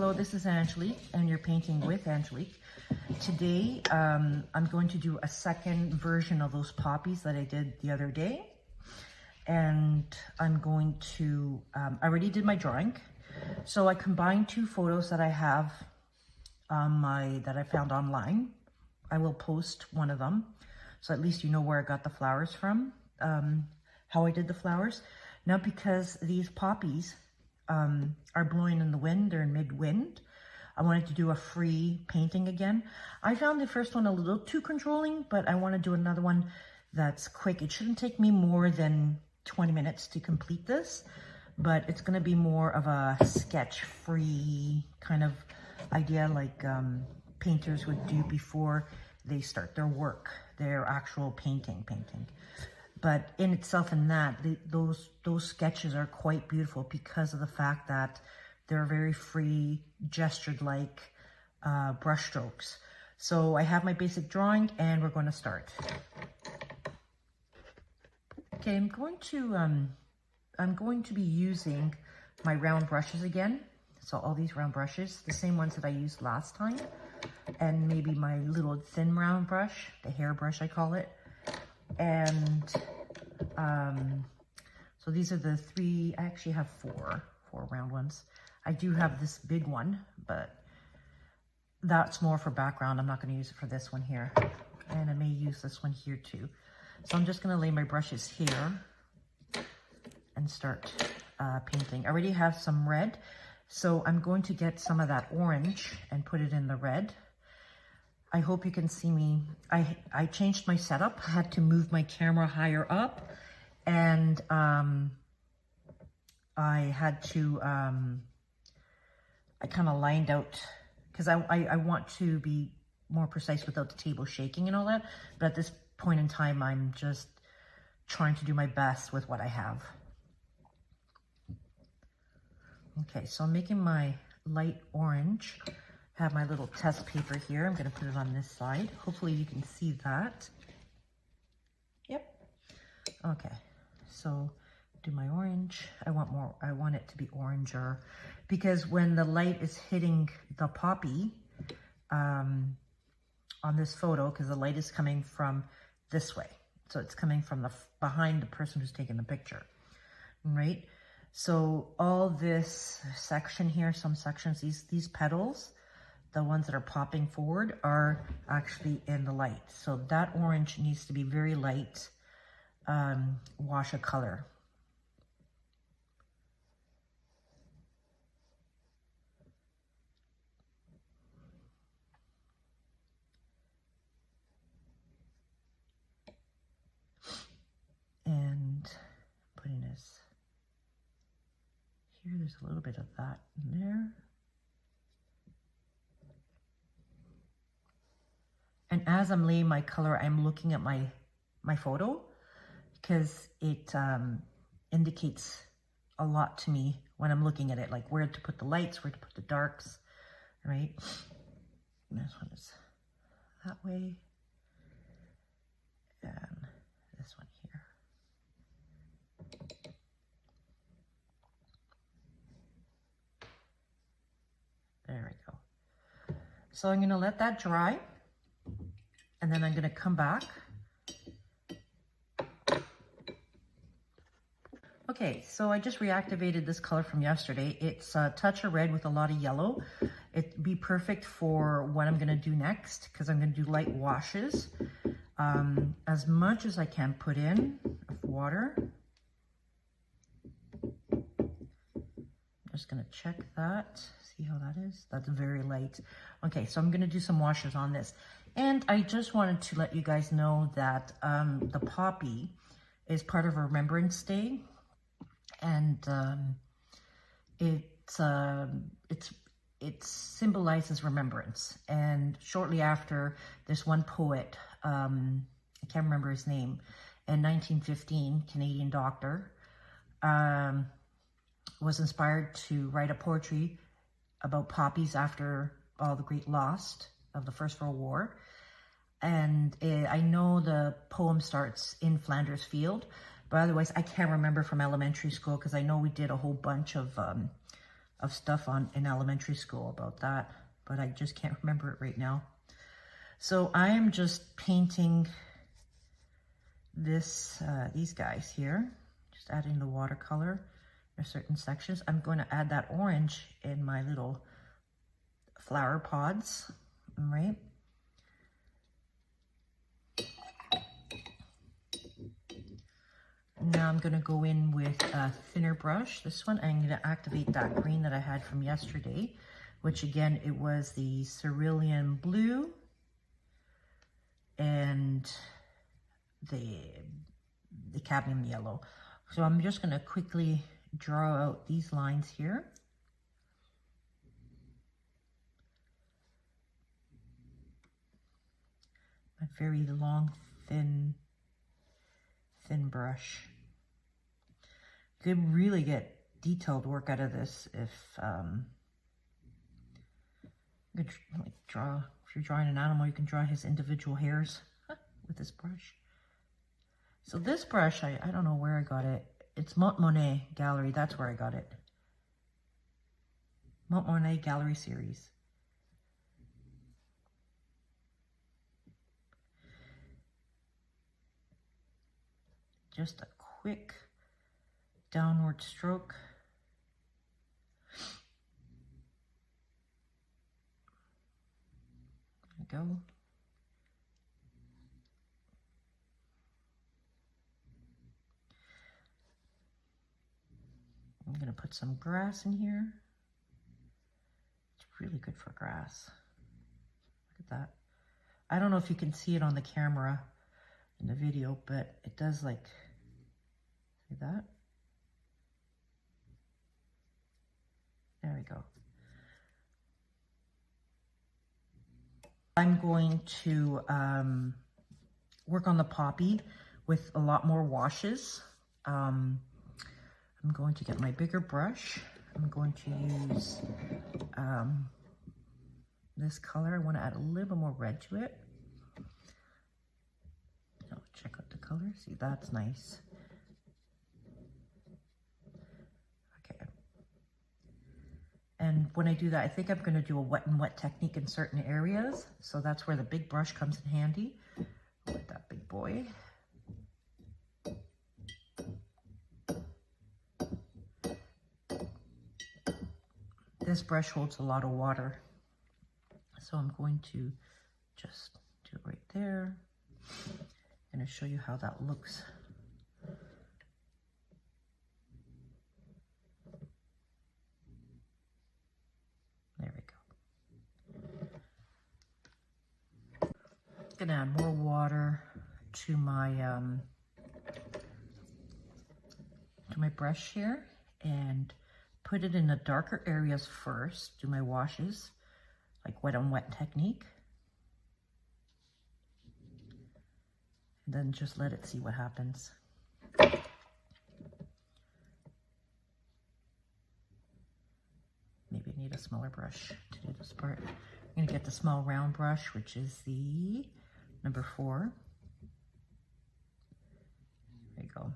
Hello, this is Angelique, and you're painting with Angelique. Today, I'm going to do a second version of those poppies that I did the other day. And I'm going to, I already did my drawing. So I combined two photos that I have that I found online. I will post one of them, so at least you know where I got the flowers from, how I did the flowers. Now, because these poppies are blowing in the wind, they're in mid-wind, I wanted to do a free painting again. I found the first one a little too controlling, but I want to do another one that's quick. It shouldn't take me more than 20 minutes to complete this, but it's going to be more of a sketch-free kind of idea, like painters would do before they start their work, their actual painting. But in itself, in that, those sketches are quite beautiful because of the fact that they're very free, gestured-like brush strokes. So I have my basic drawing, and we're going to start. Okay, I'm going to be using my round brushes again. So all these round brushes, the same ones that I used last time, and maybe my little thin round brush, the hair brush I call it. And so these are the three. I actually have four round ones. I do have this big one, but that's more for background. I'm not going to use it for this one here, and I may use this one here too. So I'm just going to lay my brushes here and start painting. I already have some red, so I'm going to get some of that orange and put it in the red. I hope you can see me. I changed my setup. I had to move my camera higher up, and I had to, I kind of lined out, because I want to be more precise without the table shaking and all that. But at this point in time, I'm just trying to do my best with what I have. Okay, so I'm making my light orange. I have my little test paper here. I'm going to put it on this side. Hopefully you can see that. Yep. Okay, so do my orange. I want it to be oranger, because when the light is hitting the poppy on this photo, because the light is coming from this way, so it's coming from behind the person who's taking the picture, right? So all this section here, some sections, these petals, the ones that are popping forward, are actually in the light. So that orange needs to be very light wash of color. And putting this here, there's a little bit of that in there. And as I'm laying my color, I'm looking at my photo, because it indicates a lot to me when I'm looking at it, like where to put the lights, where to put the darks, right? And this one is that way, and this one here. There we go. So I'm going to let that dry, and then I'm going to come back. Okay, so I just reactivated this color from yesterday. It's a touch of red with a lot of yellow. It'd be perfect for what I'm going to do next, because I'm going to do light washes. As much as I can put in of water. I'm just going to check that. See how that is? That's very light. Okay, so I'm going to do some washes on this. And I just wanted to let you guys know that the poppy is part of Remembrance Day. And it symbolizes remembrance. And shortly after, this one poet, I can't remember his name, in 1915, Canadian doctor, was inspired to write a poetry about poppies after all the great loss of the First World War. And I know the poem starts in Flanders Field, but otherwise I can't remember from elementary school, because I know we did a whole bunch of of stuff in elementary school about that, but I just can't remember it right now. So I am just painting these guys here, just adding the watercolor. There's certain sections. I'm going to add that orange in my little flower pods, right? Now I'm going to go in with a thinner brush. This one, I'm going to activate that green that I had from yesterday, which again, it was the cerulean blue and the cadmium yellow. So I'm just going to quickly draw out these lines here. A very long, thin brush. You could really get detailed work out of this if you could draw. If you're drawing an animal, you can draw his individual hairs with this brush. So this brush, I don't know where I got it. It's Montmonet Gallery. That's where I got it. Montmonet Gallery series. Just a quick downward stroke. There we go. I'm going to put some grass in here. It's really good for grass. Look at that. I don't know if you can see it on the camera in the video, but it does, like, see that? There we go. I'm going to work on the poppy with a lot more washes. I'm going to get my bigger brush. I'm going to use this color. I want to add a little bit more red to it. So check out the color. See, that's nice. Okay. And when I do that, I think I'm going to do a wet and wet technique in certain areas. So that's where the big brush comes in handy. With that big boy. This brush holds a lot of water, so I'm going to just do it right there. I'm going to show you how that looks. There we go. I'm going to add more water to my brush here and put it in the darker areas first, do my washes, like wet on wet technique. And then just let it see what happens. Maybe I need a smaller brush to do this part. I'm gonna get the small round brush, which is the number 4. There you go.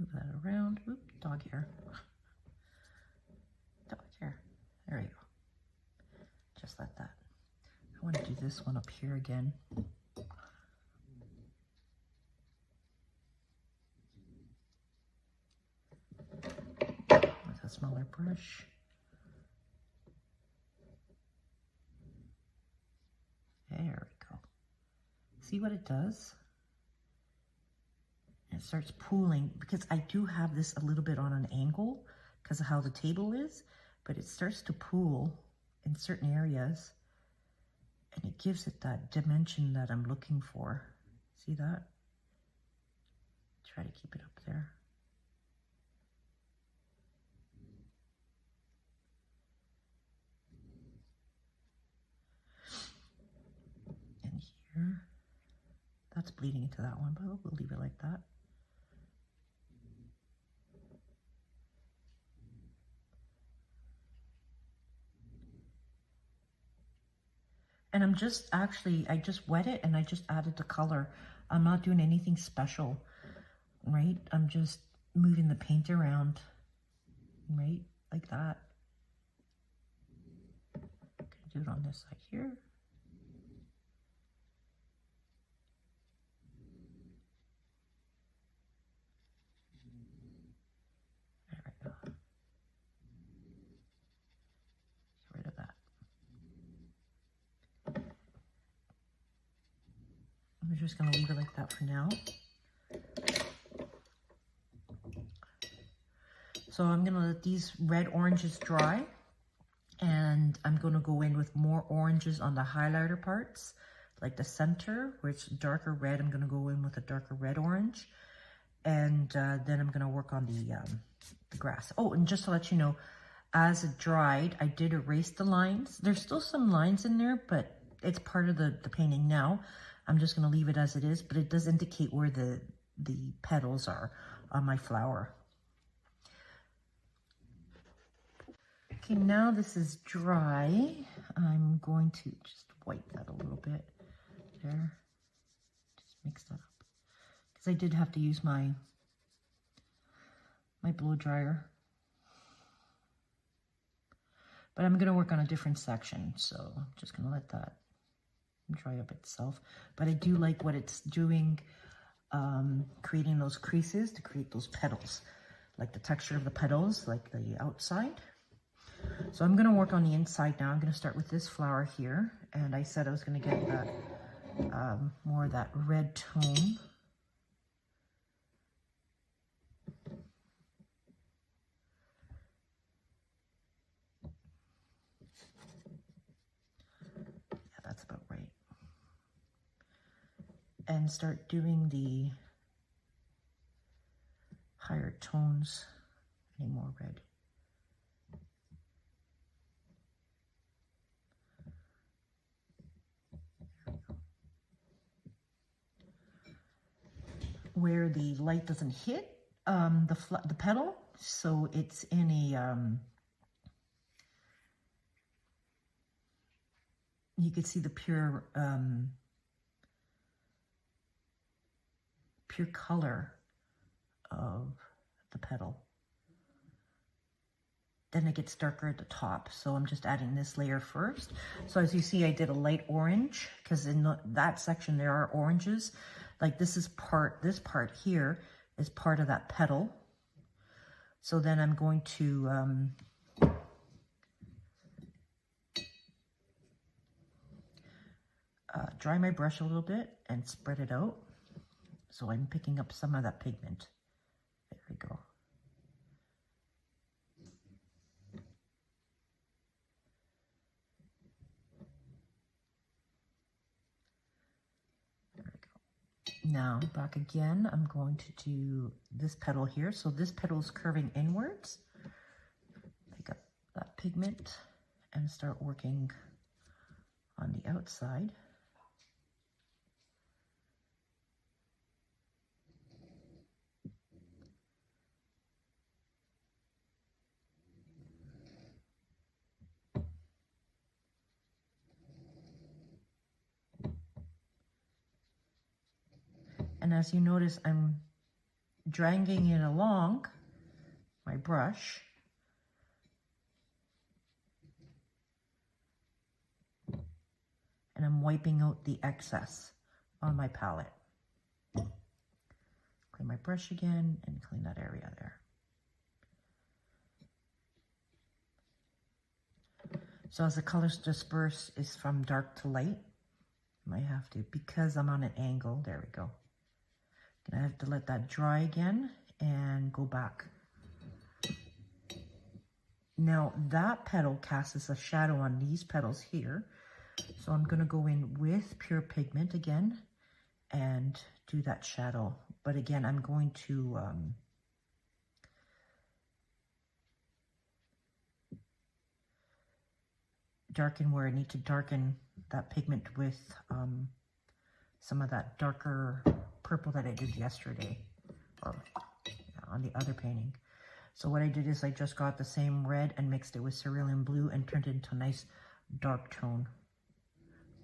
Move that around. Oop, dog hair. Dog hair. There you go. Just like that. I want to do this one up here again. With a smaller brush. There we go. See what it does? It starts pooling, because I do have this a little bit on an angle because of how the table is, but it starts to pool in certain areas and it gives it that dimension that I'm looking for. See that? Try to keep it up there. And here. That's bleeding into that one, but we'll leave it like that. And I'm just actually, I just wet it and I just added the color. I'm not doing anything special, right? I'm just moving the paint around, right? Like that. Gonna do it on this side here. There we go. Get rid of that. I'm just gonna leave it like that for now. So I'm gonna let these red oranges dry, and I'm gonna go in with more oranges on the highlighter parts, like the center, where it's darker red. I'm gonna go in with a darker red orange, and then I'm gonna work on the grass. Oh, and just to let you know, as it dried, I did erase the lines. There's still some lines in there, but it's part of the painting now. I'm just gonna leave it as it is, but it does indicate where the petals are on my flower. Okay, now this is dry. I'm going to just wipe that a little bit there. Just mix that up. Because I did have to use my blow dryer. But I'm gonna work on a different section, so I'm just gonna let that dry up itself. But I do like what it's doing, creating those creases to create those petals, like the texture of the petals, like the outside. So I'm gonna work on the inside now. I'm gonna start with this flower here, and I said I was gonna get that more of that red tone. Yeah, that's about right. And start doing the higher tones. Any more red? Where the light doesn't hit the petal, so it's in a you can see the pure color of the petal. Then it gets darker at the top, so I'm just adding this layer first. So as you see, I did a light orange, because in that section there are oranges. Like this part here is part of that petal. So then I'm going to dry my brush a little bit and spread it out. So I'm picking up some of that pigment. There we go. Now back again, I'm going to do this petal here. So this petal is curving inwards. Pick up that pigment and start working on the outside. And as you notice, I'm dragging it along my brush. And I'm wiping out the excess on my palette. Clean my brush again and clean that area there. So as the colors disperse, is from dark to light. I might have to, because I'm on an angle, there we go. I have to let that dry again and go back. Now that petal casts a shadow on these petals here. So I'm gonna go in with pure pigment again and do that shadow. But again, I'm going to darken where I need to darken that pigment with some of that darker purple that I did yesterday, or on the other painting. So what I did is I just got the same red and mixed it with cerulean blue and turned it into a nice dark tone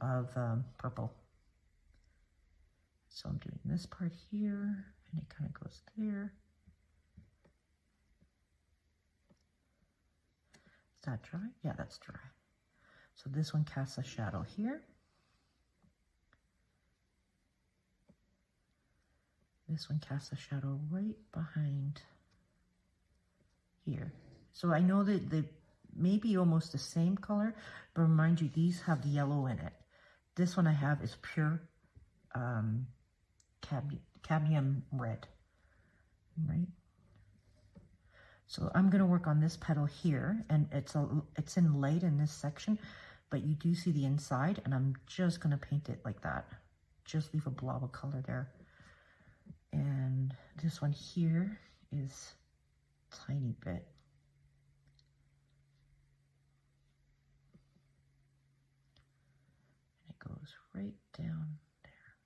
of purple. So I'm doing this part here, and it kind of goes there. Is that dry? Yeah, that's dry. So this one casts a shadow here. This one casts a shadow right behind here. So I know that they may be almost the same color, but remind you, these have the yellow in it. This one I have is pure cadmium red, right? So I'm going to work on this petal here, and it's in light in this section, but you do see the inside, and I'm just going to paint it like that. Just leave a blob of color there. And this one here is a tiny bit. And it goes right down there.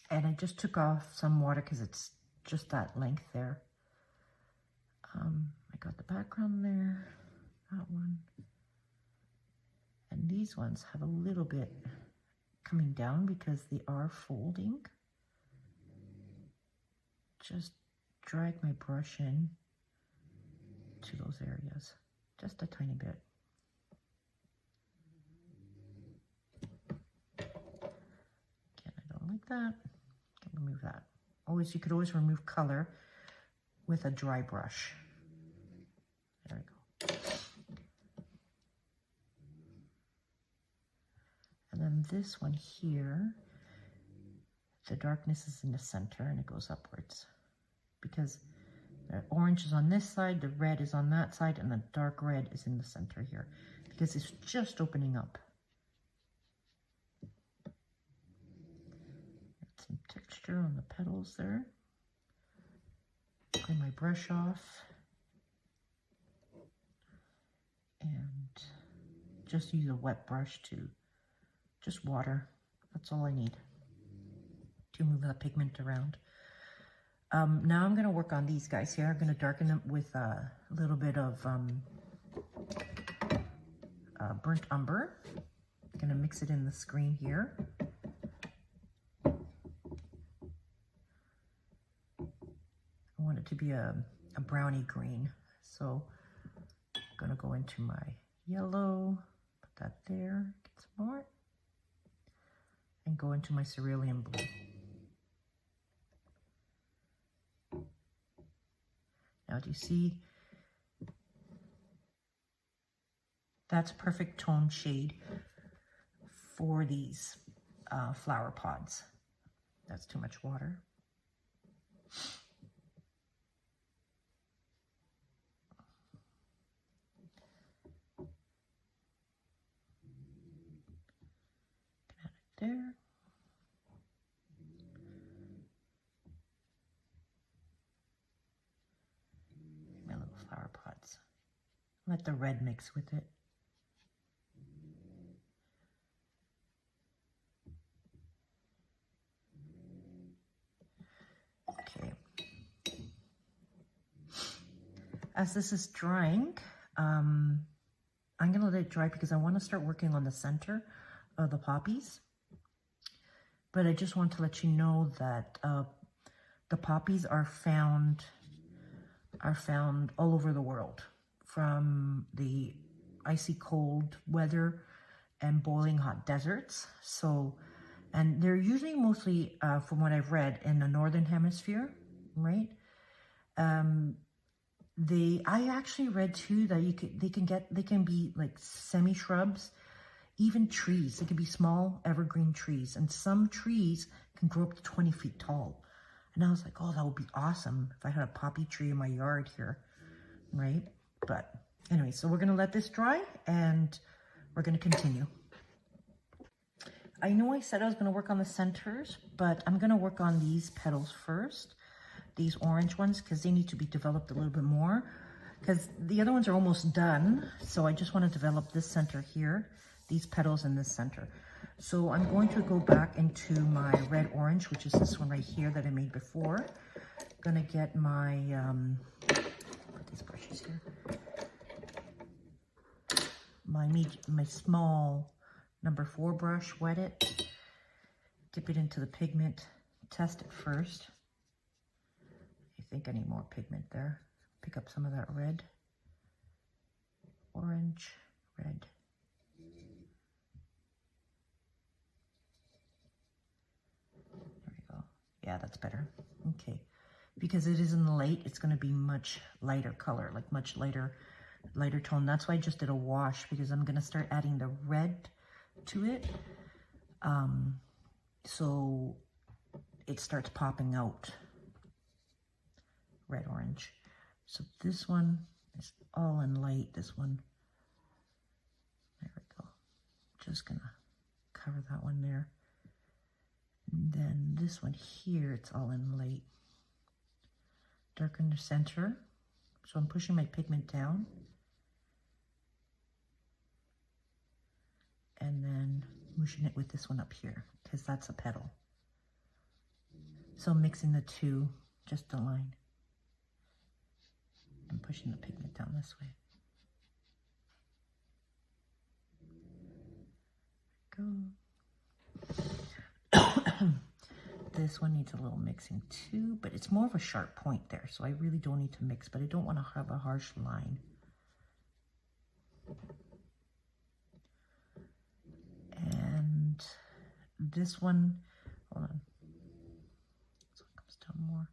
And I just took off some water because it's just that length there. I got the background there, that one. And these ones have a little bit coming down because they are folding. Just drag my brush in to those areas, just a tiny bit. Again, I don't like that. Can remove that. You could always remove color with a dry brush. There we go. And then this one here, the darkness is in the center and it goes upwards because the orange is on this side, the red is on that side, and the dark red is in the center here because it's just opening up. Get some texture on the petals there. Clean my brush off and just use a wet brush to just water. That's all I need to move that pigment around. Now I'm going to work on these guys here. I'm going to darken them with a little bit of burnt umber. I'm going to mix it in the screen here. I want it to be a browny green. So I'm going to go into my yellow, put that there, get some more, and go into my cerulean blue. Now do you see? That's perfect tone shade for these flower pods. That's too much water. Add it there. My little flower pods. Let the red mix with it. Okay. As this is drying, I'm going to let it dry because I want to start working on the center of the poppies. But I just want to let you know that the poppies are found all over the world, from the icy cold weather and boiling hot deserts. So, and they're usually mostly, from what I've read, in the northern hemisphere, right? I actually read too that they can be like semi-shrubs, even trees. They can be small evergreen trees, and some trees can grow up to 20 feet tall. And I was like, oh, that would be awesome if I had a poppy tree in my yard here, right? But anyway, so we're going to let this dry and we're going to continue. I know I said I was going to work on the centers, but I'm going to work on these petals first, these orange ones, because they need to be developed a little bit more, because the other ones are almost done. So I just want to develop this center here, these petals in this center. So I'm going to go back into my red orange, which is this one right here that I made before. Gonna get my, put these brushes here. My small number 4 brush, wet it, dip it into the pigment, test it first. I think I need more pigment there. Pick up some of that red, orange, red. There we go. Yeah, that's better. Okay. Because it is in the light, it's going to be much lighter color, like much lighter tone. That's why I just did a wash, because I'm going to start adding the red to it. So it starts popping out. Red, orange. So this one is all in light, this one. There we go. Just going to cover that one there. And then this one here, it's all in light. Darken the center. So I'm pushing my pigment down. And then mushing it with this one up here, because that's a petal. So mixing the two, just a line. I'm pushing the pigment down this way. Go. This one needs a little mixing too, but it's more of a sharp point there, so I really don't need to mix, but I don't want to have a harsh line. And this one, hold on, this one comes down more.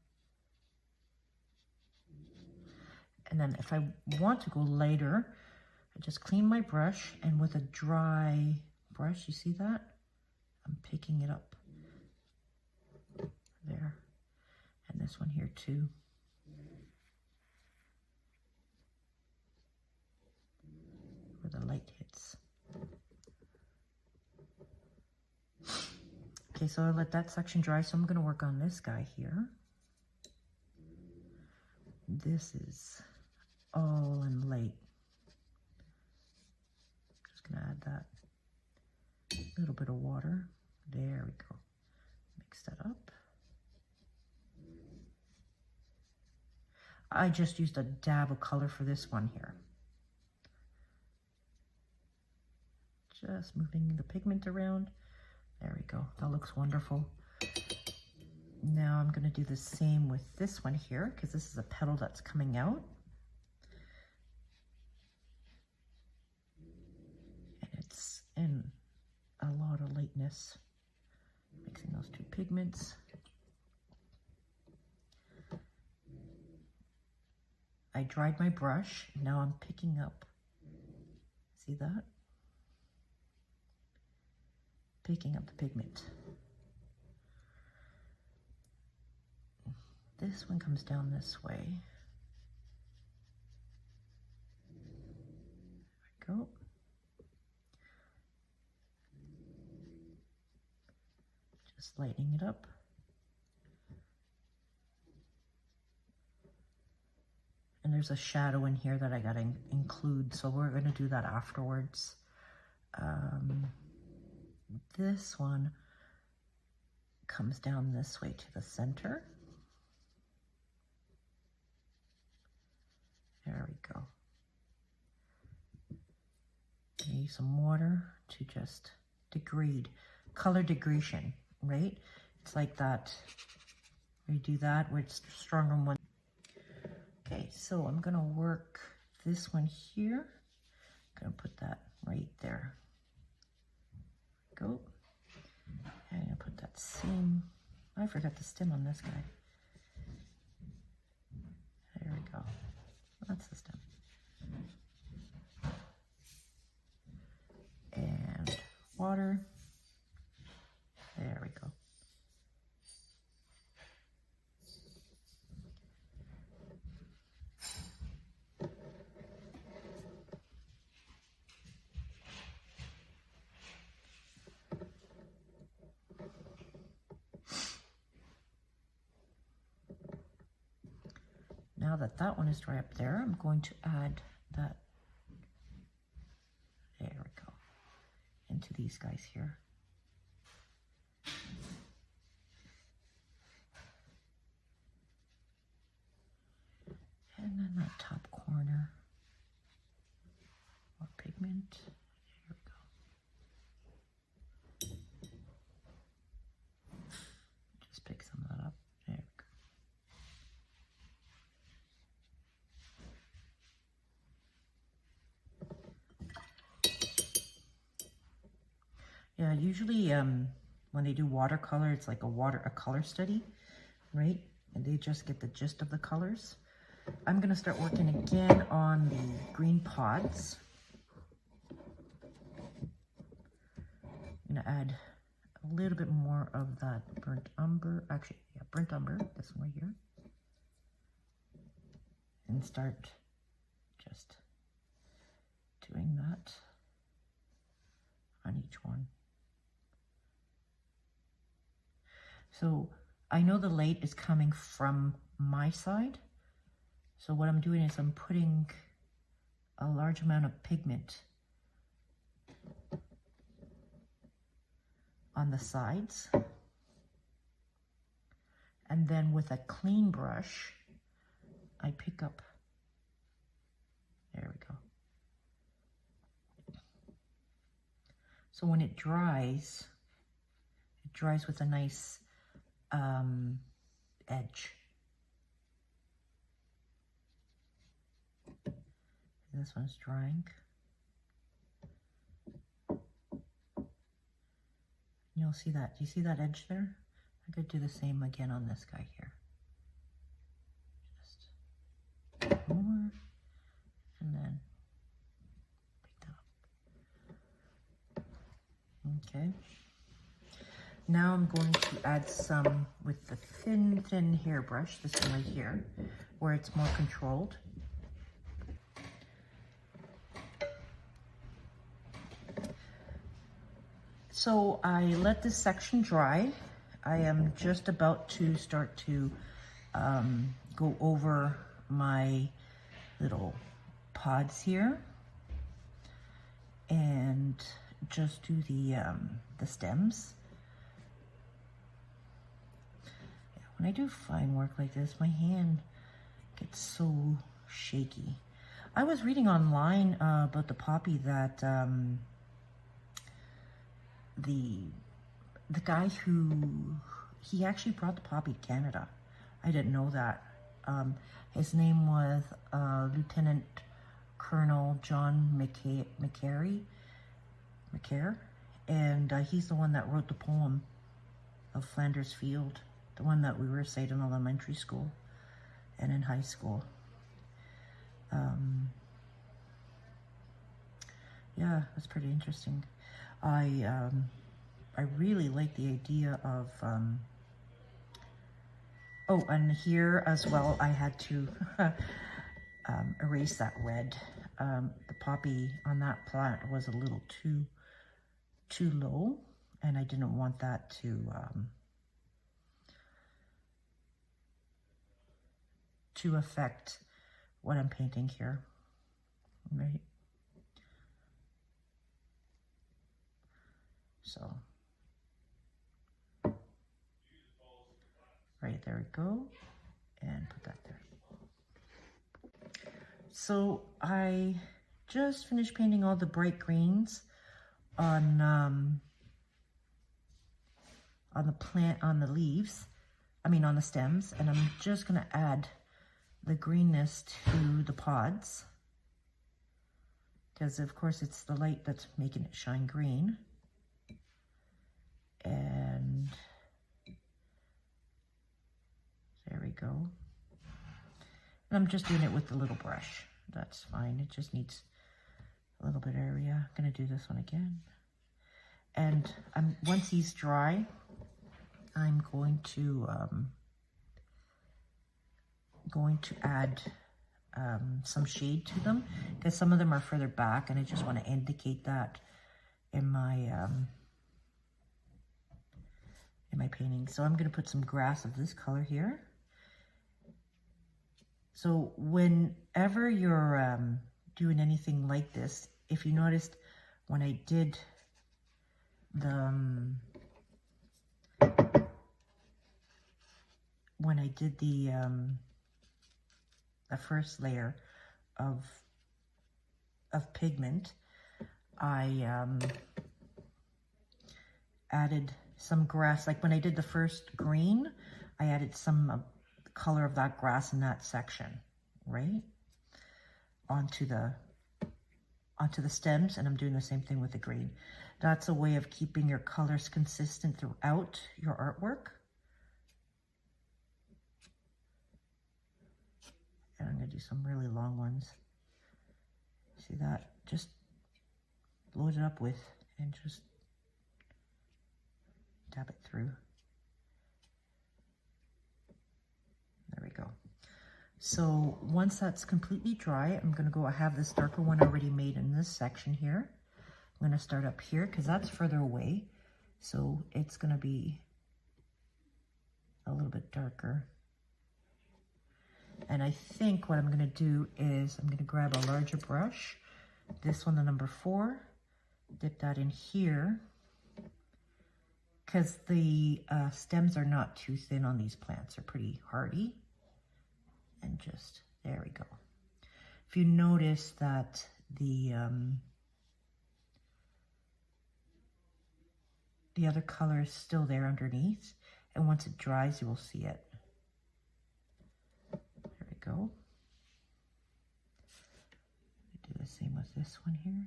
And then if I want to go lighter, I just clean my brush, and with a dry brush, you see that? I'm picking it up. There. And this one here too. Where the light hits. Okay, so I'll let that section dry. So I'm going to work on this guy here. This is all in light. Just going to add that little bit of water. There we go. Mix that up. I just used a dab of color for this one here. Just moving the pigment around. There we go. That looks wonderful. Now I'm going to do the same with this one here, because this is a petal that's coming out. And it's in a lot of lightness. Mixing those two pigments. I dried my brush. Now I'm picking up. See that? Picking up the pigment. This one comes down this way. There we go. Just lightening it up. And there's a shadow in here that I gotta include, so we're gonna do that afterwards. This one comes down this way to the center. There we go. I use some water to just degrade, color degradation, right? It's like that, we do that where it's stronger in one. Okay, so I'm gonna work this one here. I'm gonna put that right there. Go. And I'm gonna put that same, I forgot the stem on this guy. There we go. That's the stem. And water. There we go. now that that one is dry up there, I'm going to add that, there we go, into these guys here. And then that top corner, more pigment, there we go. Just pick some of that up, there we go. Yeah, usually when they do watercolor, it's like a color study, right? And they just get the gist of the colors. I'm gonna start working again on the green pods. I'm gonna add a little bit more of that burnt umber, actually, yeah, burnt umber, this one right here. And start just doing that on each one. So I know the light is coming from my side. So what I'm doing is I'm putting a large amount of pigment on the sides. And then with a clean brush, I pick up, there we go. So when it dries with a nice edge. This one's drying. You'll see that. Do you see that edge there? I could do the same again on this guy here. Just more, and then pick that up. Okay. Now I'm going to add some with the thin hairbrush, this one right here, where it's more controlled. So I let this section dry. I am just about to start to go over my little pods here and just do the stems. When I do fine work like this, my hand gets so shaky. I was reading online about the poppy that the guy he actually brought the poppy to Canada. I didn't know that. His name was Lieutenant Colonel John McCare, and he's the one that wrote the poem of Flanders Field, the one that we recited in elementary school and in high school. Yeah, that's pretty interesting. I really like the idea of, oh, and here as well, I had to erase that red. The poppy on that plant was a little too low, and I didn't want that to affect what I'm painting here, right? So, right, there we go, and put that there. So I just finished painting all the bright greens on the plant, on the leaves, on the stems, and I'm just gonna add the greenness to the pods, because of course it's the light that's making it shine green. And there we go. And I'm just doing it with the little brush. That's fine. It just needs a little bit of area. I'm gonna do this one again. And once he's dry, I'm going to add some shade to them, because some of them are further back, and I just want to indicate that in my painting. So I'm going to put some grass of this color here. So whenever you're doing anything like this, if you noticed when I did the first layer of pigment, I added some grass. Like when I did the first green, I added some color of that grass in that section, right? Onto the stems, and I'm doing the same thing with the green. That's a way of keeping your colors consistent throughout your artwork. And I'm gonna do some really long ones. See that? Just load it up with and just dab it through. There we go. So once that's completely dry, I'm gonna go, I have this darker one already made in this section here. I'm gonna start up here because that's further away. So it's gonna be a little bit darker. And I think what I'm gonna do is I'm gonna grab a larger brush, this one, the number 4, dip that in here, because the stems are not too thin on these plants, they're pretty hardy. And just, there we go. If you notice that the other color is still there underneath, and once it dries, you will see it. There we go. Do the same with this one here.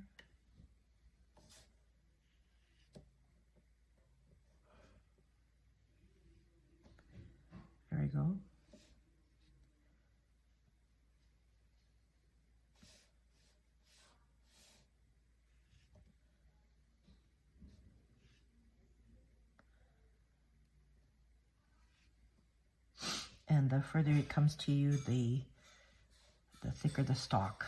There we go. And the further it comes to you, the thicker the stalk.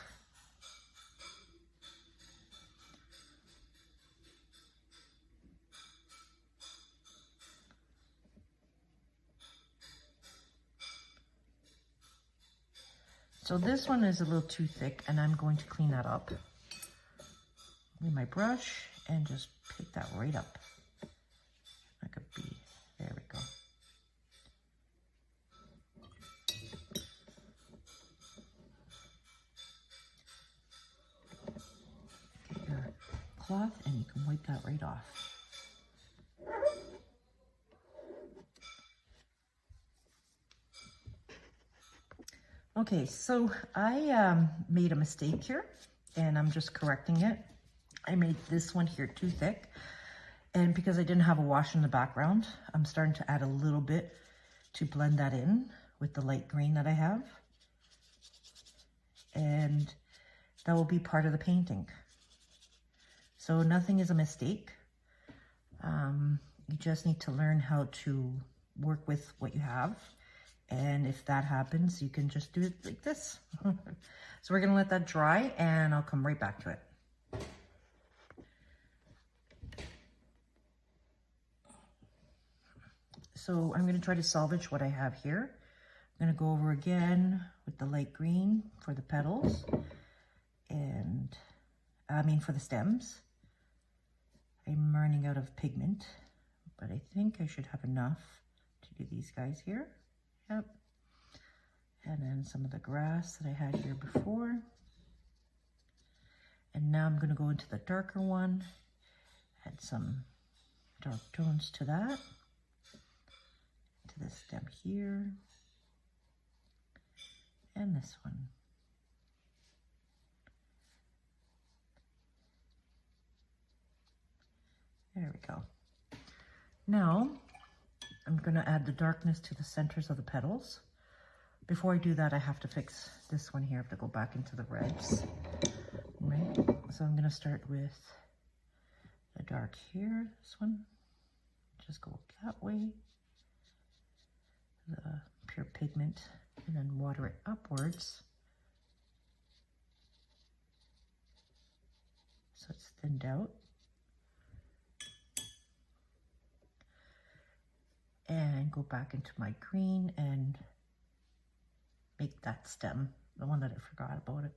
So this one is a little too thick, and I'm going to clean that up with my brush and just pick that right up like a bee. There we go. Get your cloth and you can wipe that right off. Okay, so I made a mistake here, and I'm just correcting it. I made this one here too thick, and because I didn't have a wash in the background, I'm starting to add a little bit to blend that in with the light green that I have. And that will be part of the painting. So nothing is a mistake. You just need to learn how to work with what you have. And if that happens, you can just do it like this. So we're gonna let that dry, and I'll come right back to it. So I'm gonna try to salvage what I have here. I'm gonna go over again with the light green for the petals, and for the stems. I'm running out of pigment, but I think I should have enough to do these guys here. Yep. And then some of the grass that I had here before. And now I'm going to go into the darker one, add some dark tones to that, to the stem here, and this one. There we go. Now, I'm going to add the darkness to the centers of the petals. Before I do that, I have to fix this one here. I have to go back into the reds. Right? So I'm going to start with the dark here, this one. Just go up that way. The pure pigment, and then water it upwards. So it's thinned out. And go back into my green and make that stem, the one that I forgot about it.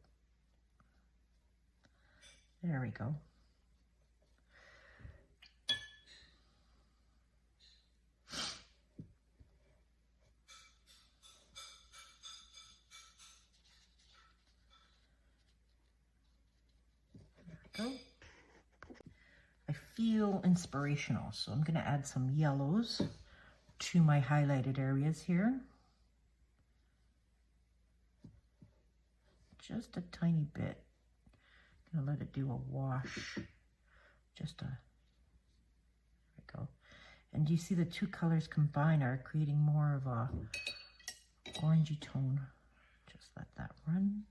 There we go. Go. I feel inspirational, so I'm going to add some yellows to my highlighted areas here. Just a tiny bit. I'm going to let it do a wash. There we go. And you see the two colors combined are creating more of a orangey tone. Just let that run.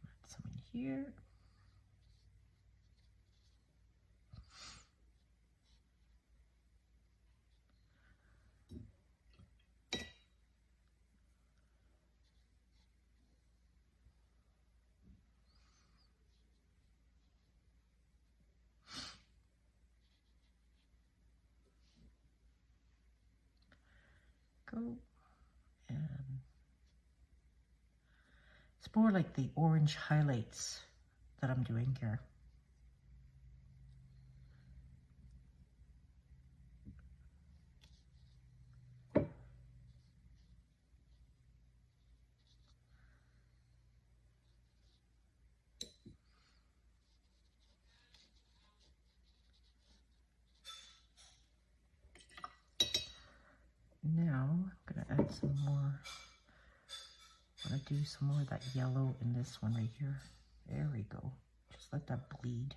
Add some in here. Go. And it's more like the orange highlights that I'm doing here. Now I'm going to add some more. I'm going to do some more of that yellow in this one right here. There we go. Just let that bleed.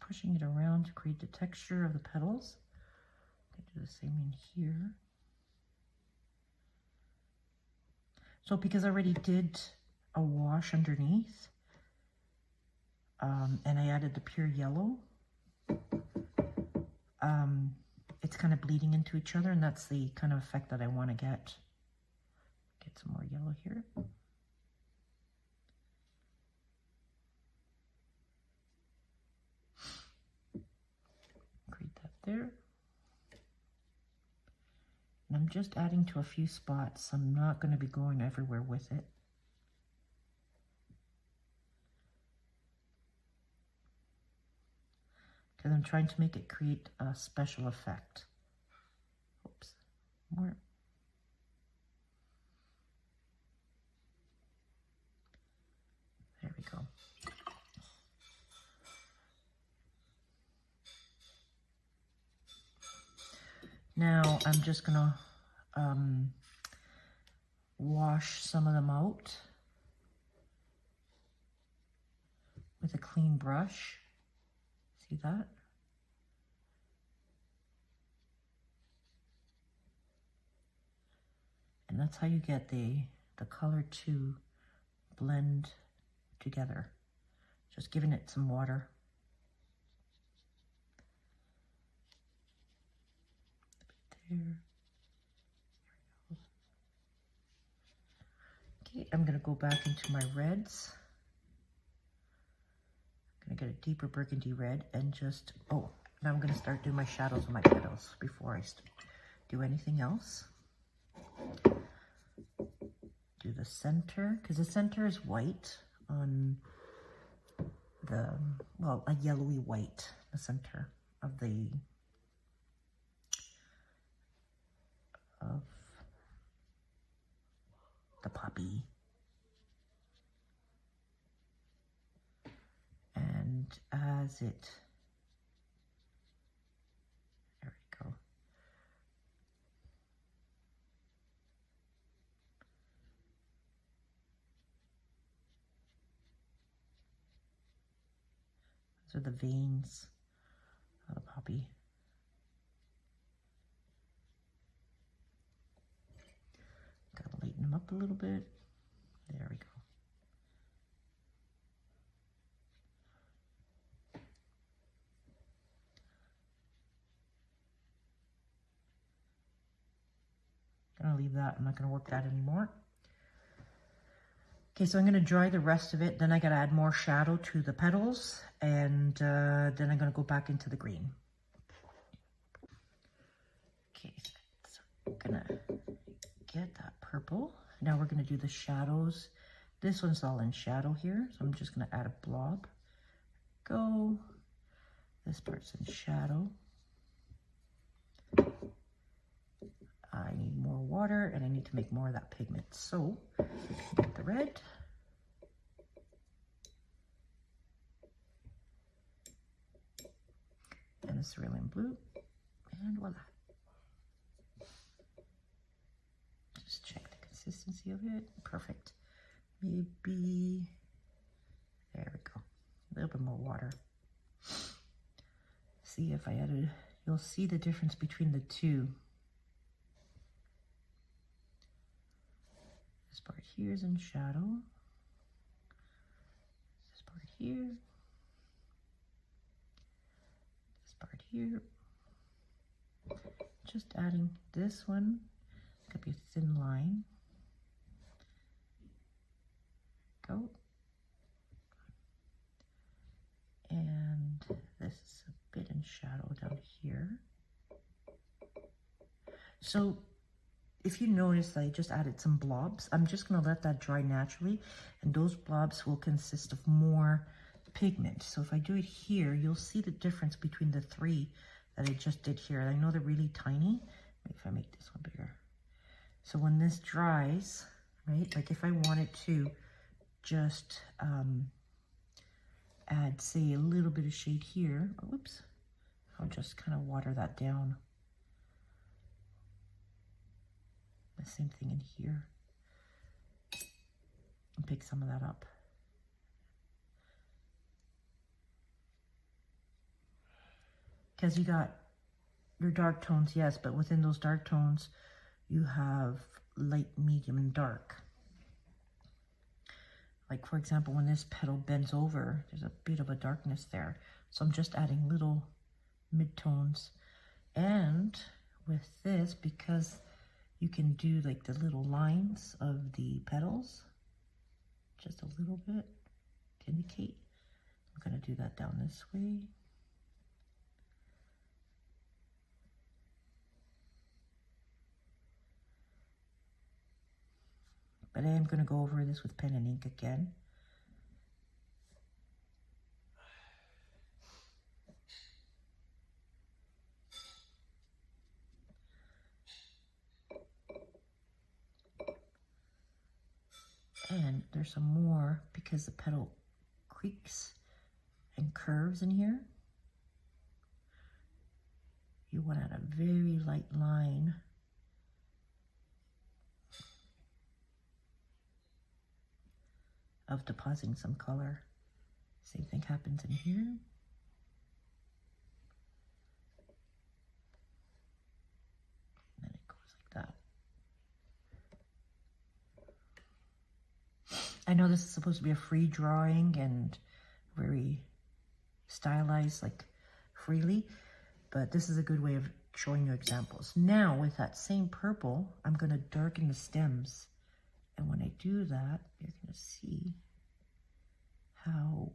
Pushing it around to create the texture of the petals. I do the same in here. So because I already did a wash underneath, and I added the pure yellow, it's kind of bleeding into each other, and that's the kind of effect that I want to get. Get some more yellow here. Create that there. And I'm just adding to a few spots. I'm not going to be going everywhere with it. Because I'm trying to make it create a special effect. Oops, more. There we go. Now I'm just gonna wash some of them out with a clean brush. See that? And that's how you get the color to blend together. Just giving it some water. There. Okay, I'm gonna go back into my reds. I'm gonna get a deeper burgundy red and just, oh, now I'm gonna start doing my shadows on my petals before I do anything else. Do the center, because the center is white on the, well, a yellowy white, the center of the poppy. And as it, there we go. Those are the veins of the poppy. Gotta lighten them up a little bit. There we go. gonna leave that. I'm not gonna work that anymore. Okay, so I'm gonna dry the rest of it. Then I gotta add more shadow to the petals, and then I'm gonna go back into the green. Okay, so I'm gonna get that purple. Now we're gonna do the shadows. This one's all in shadow here, so I'm just gonna add a blob. Go. This part's in shadow. I need more water and I need to make more of that pigment. So get the red. And the cerulean blue. And voila. Just check the consistency of it. Perfect. Maybe, there we go. A little bit more water. See if I added, you'll see the difference between the two. This part here is in shadow. This part here. This part here. Just adding this one. Could be a thin line. Go. And this is a bit in shadow down here. So if you notice, I just added some blobs. I'm just gonna let that dry naturally, and those blobs will consist of more pigment. So if I do it here, you'll see the difference between the three that I just did here. I know they're really tiny. Maybe if I make this one bigger. So when this dries, right, like if I wanted to just add, say, a little bit of shade here, whoops, I'll just kind of water that down. The same thing in here, and pick some of that up. Because you got your dark tones, yes, but within those dark tones, you have light, medium, and dark. Like, for example, when this petal bends over, there's a bit of a darkness there. So I'm just adding little mid-tones. And with this, because you can do like the little lines of the petals, just a little bit to indicate. I'm going to do that down this way. But I am going to go over this with pen and ink again. And there's some more because the petal creaks and curves in here. You want to add a very light line. Of depositing some color. Same thing happens in here. And then it goes like that. I know this is supposed to be a free drawing and very stylized, like freely, but this is a good way of showing you examples. Now with that same purple, I'm going to darken the stems. And when I do that, you're going to see how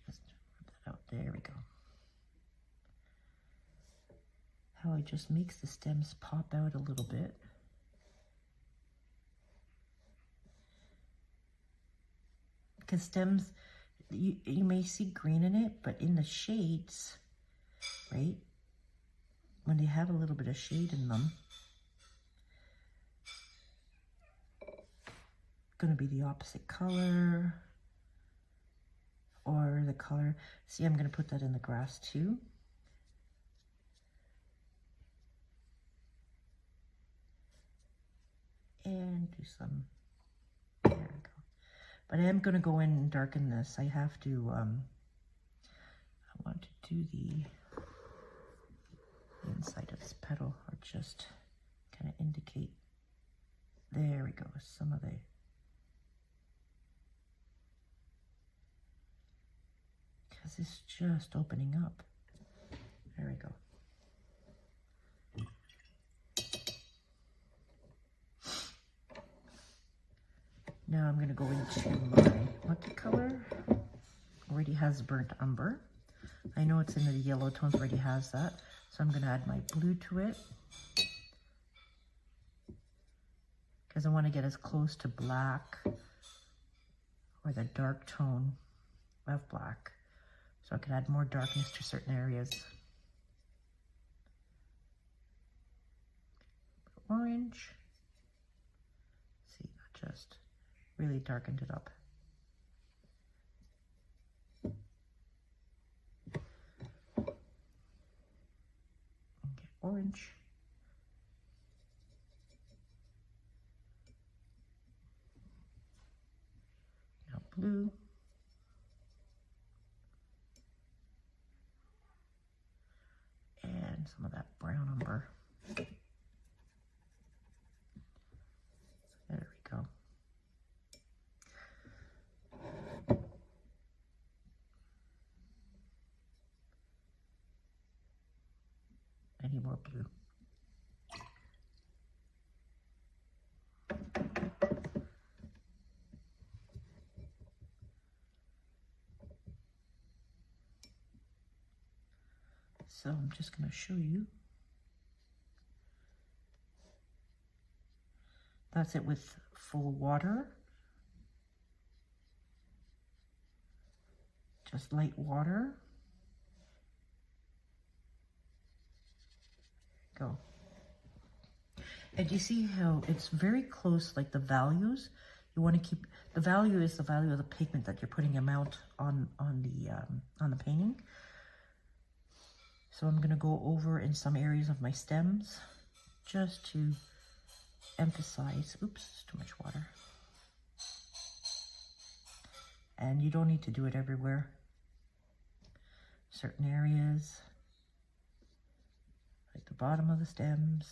just rub that out. There we go. How it just makes the stems pop out a little bit. Because stems, you may see green in it, but in the shades, right? When they have a little bit of shade in them, going to be the opposite color or the color. See, I'm going to put that in the grass too. And do some, there we go. But I am going to go in and darken this. I have to, I want to do the inside of this petal, or just kind of indicate, there we go, some of the, because it's just opening up. There we go. Now I'm going to go into my watercolor. Already has burnt umber. I know it's in the yellow tones, already has that. So I'm going to add my blue to it. Because I want to get as close to black or the dark tone of black. So I can add more darkness to certain areas. Orange. See, that just really darkened it up. Okay, orange. Now blue. And some of that brown umber. There we go. I need more blue. So I'm just going to show you. That's it with full water. Just light water. Go. And you see how it's very close, like the values. You want to keep, the value is the value of the pigment that you're putting amount on the painting. So I'm going to go over in some areas of my stems just to emphasize. Oops, it's too much water. And you don't need to do it everywhere. Certain areas, like the bottom of the stems.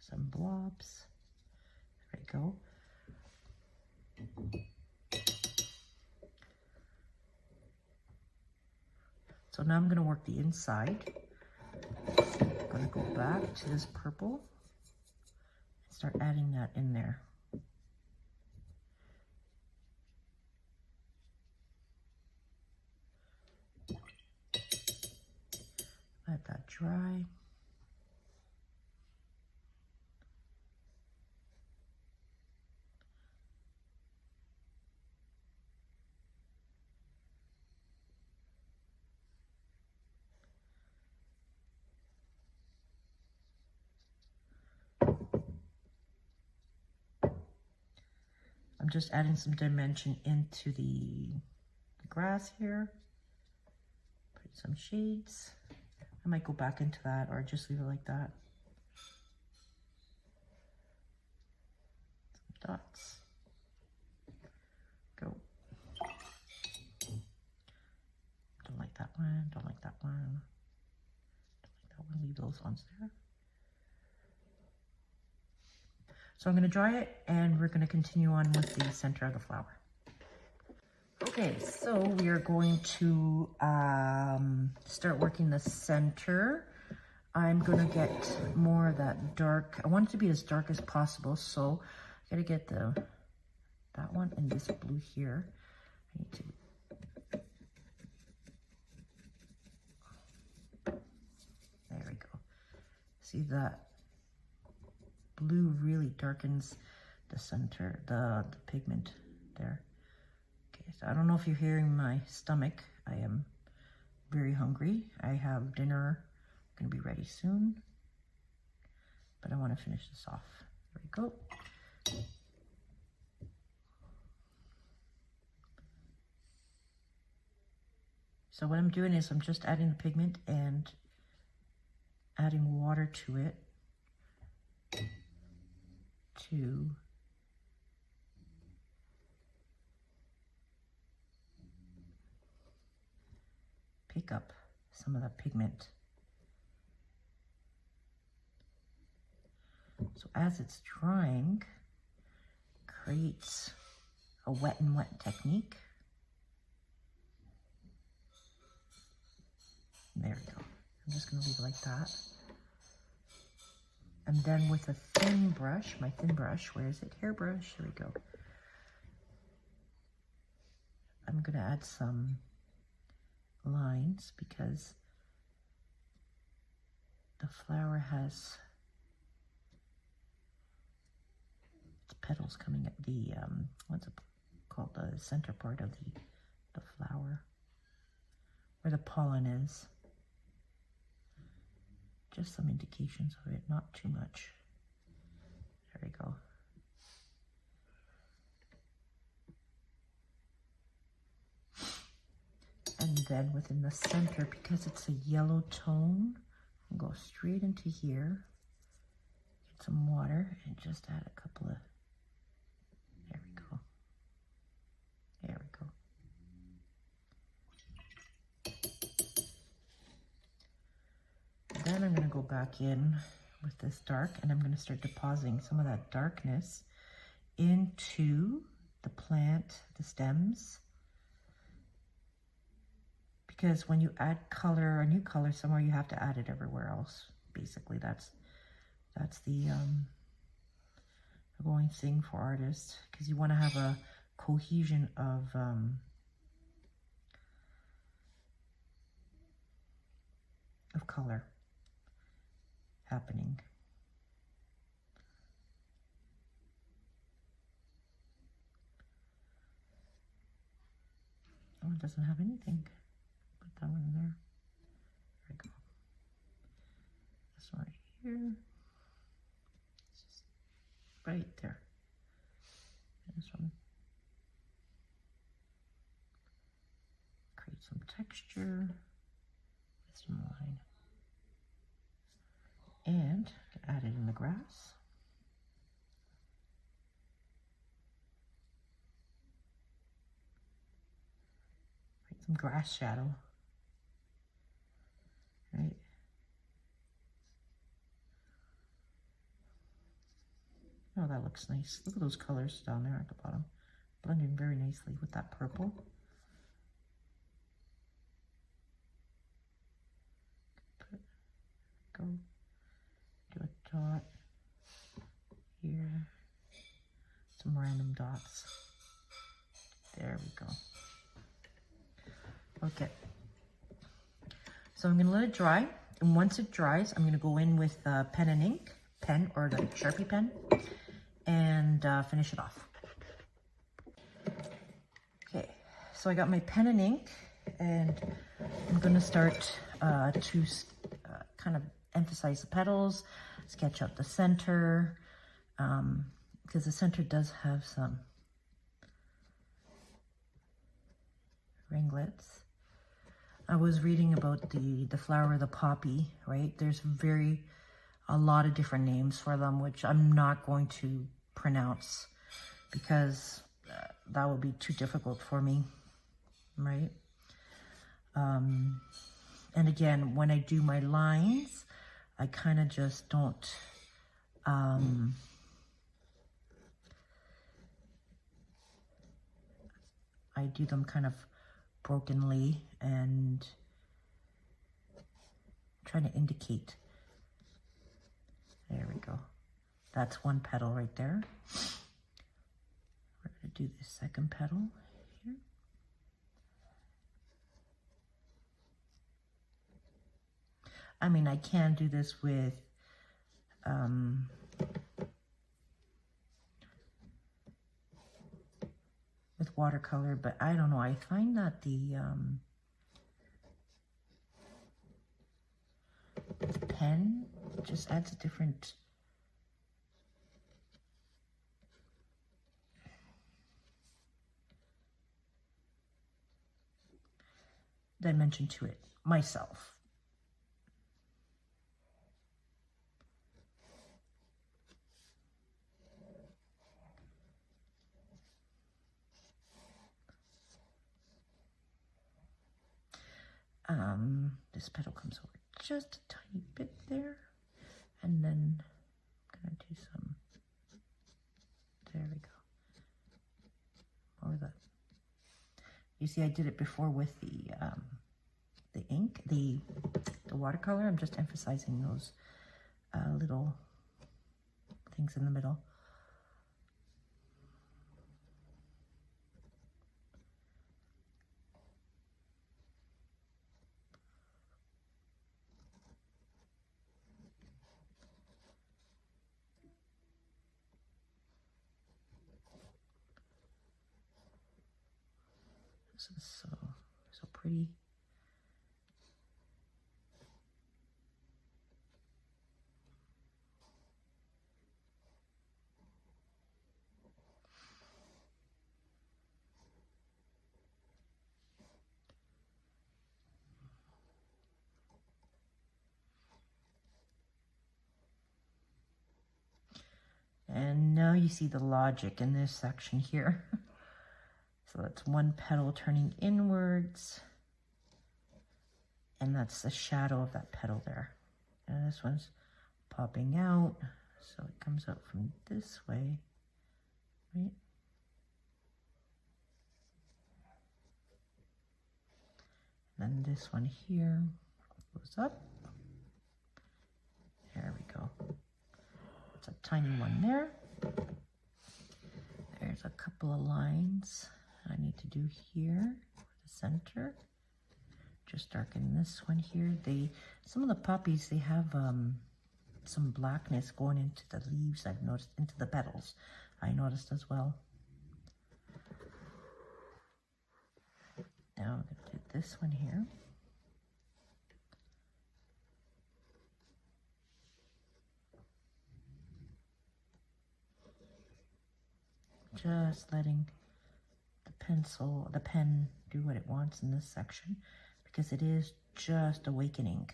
Some blobs. There we go. So now I'm going to work the inside. I'm going to go back to this purple and start adding that in there. Let that dry. I'm just adding some dimension into the grass here. Put some shades. I might go back into that or just leave it like that. Some dots. Go. Don't like that one, don't like that one. Don't like that one, leave those ones there. So I'm going to dry it and we're going to continue on with the center of the flower. Okay, so we are going to start working the center. I'm going to get more of that dark. I want it to be as dark as possible, so I got to get that one and this blue here. I need to. There we go. See that? Blue really darkens the center, the pigment there. Okay, so I don't know if you're hearing my stomach. I am very hungry. I have dinner going to be ready soon, but I want to finish this off. There we go. So what I'm doing is I'm just adding the pigment and adding water to it to pick up some of the pigment. So as it's drying, creates a wet and wet technique. There we go. I'm just going to leave it like that. And then with a thin brush, my thin brush, where is it? Hairbrush, here we go. I'm going to add some lines because the flower has its petals coming at the, what's it called? The center part of the flower, where the pollen is. Just some indications of it, not too much. There we go. And then within the center, because it's a yellow tone, I'll go straight into here, get some water, and just add a couple of, there we go. There we go. Then I'm going to go back in with this dark, and I'm going to start depositing some of that darkness into the plant, the stems. Because when you add color, a new color somewhere, you have to add it everywhere else. Basically, that's the going thing for artists, because you want to have a cohesion of color happening. Oh, it doesn't have anything. Put that one in there. There we go. This one right here. It's just right there. And this one. Create some texture with some line. And add it in the grass. Create some grass shadow. Right. Oh, that looks nice. Look at those colors down there at the bottom. Blending very nicely with that purple. Go. Do a dot here, some random dots. There we go. Okay. So I'm going to let it dry, and once it dries, I'm going to go in with pen and ink, pen or the Sharpie pen, and finish it off. Okay, so I got my pen and ink, and I'm going to start to kind of emphasize the petals, sketch out the center, because the center does have some ringlets. I was reading about the flower, the poppy, right? There's a lot of different names for them, which I'm not going to pronounce because that would be too difficult for me, right? And again, when I do my lines, I kind of just don't, I do them kind of brokenly and trying to indicate. There we go. That's one petal right there. We're going to do the second petal here. I mean, I can do this with watercolor, but I don't know. I find that the pen just adds a different dimension to it myself. This petal comes over just a tiny bit there, and then I'm gonna do some, there we go, You see, I did it before with the ink, the watercolor. I'm just emphasizing those little things in the middle. This is so pretty. And now you see the logic in this section here. So that's one petal turning inwards, and that's the shadow of that petal there. And this one's popping out, so it comes out from this way, right? And then this one here goes up. There we go. It's a tiny one there. There's a couple of lines I need to do here for the center. Just darken this one here. Some of the poppies, they have some blackness going into the leaves, I've noticed, into the petals, I noticed as well. Now I'm going to do this one here. Just letting the pen do what it wants in this section, because it is just awakening.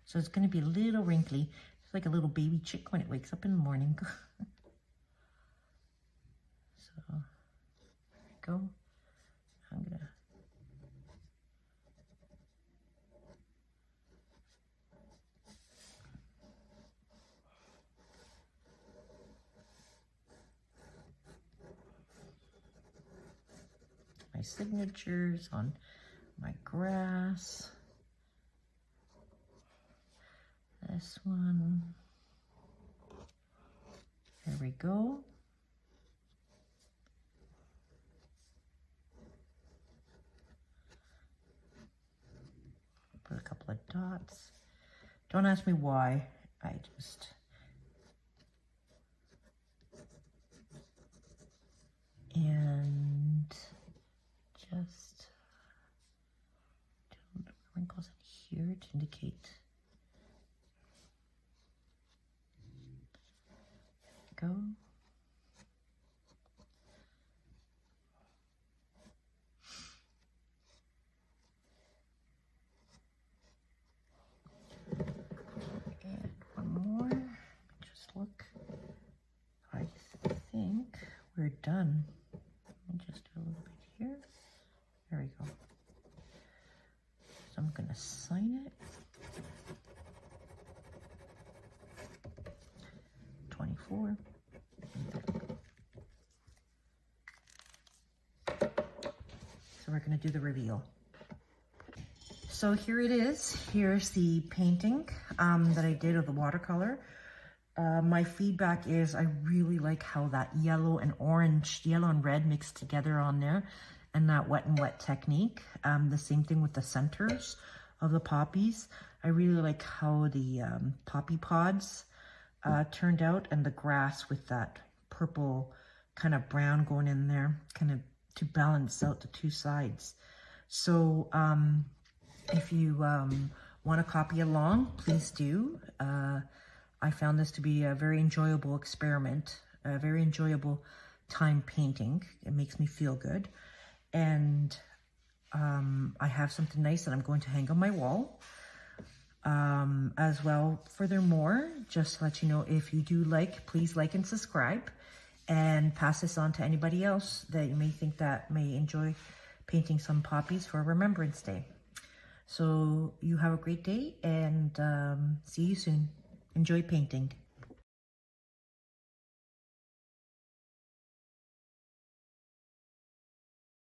So it's going to be a little wrinkly. It's like a little baby chick when it wakes up in the morning. So there we go. I'm going to my signatures on my grass. This one. There we go. Put a couple of dots. Don't ask me why. I just... And just do wrinkles in here to indicate. There we go. And one more. Just look. I think we're done. Let me just do a little bit here. There we go. So I'm going to sign it. 24. So we're going to do the reveal. So here it is. Here's the painting that I did of the watercolor. My feedback is I really like how that yellow and orange, yellow and red mixed together on there, and that wet and wet technique. The same thing with the centers of the poppies. I really like how the poppy pods turned out, and the grass with that purple kind of brown going in there, kind of to balance out the two sides. So if you want to copy along, please do. I found this to be a very enjoyable experiment, a very enjoyable time painting. It makes me feel good. And I have something nice that I'm going to hang on my wall as well. Furthermore, just to let you know, if you do like, please like and subscribe, and pass this on to anybody else that you may think that may enjoy painting some poppies for Remembrance Day. So you have a great day, and see you soon. Enjoy painting.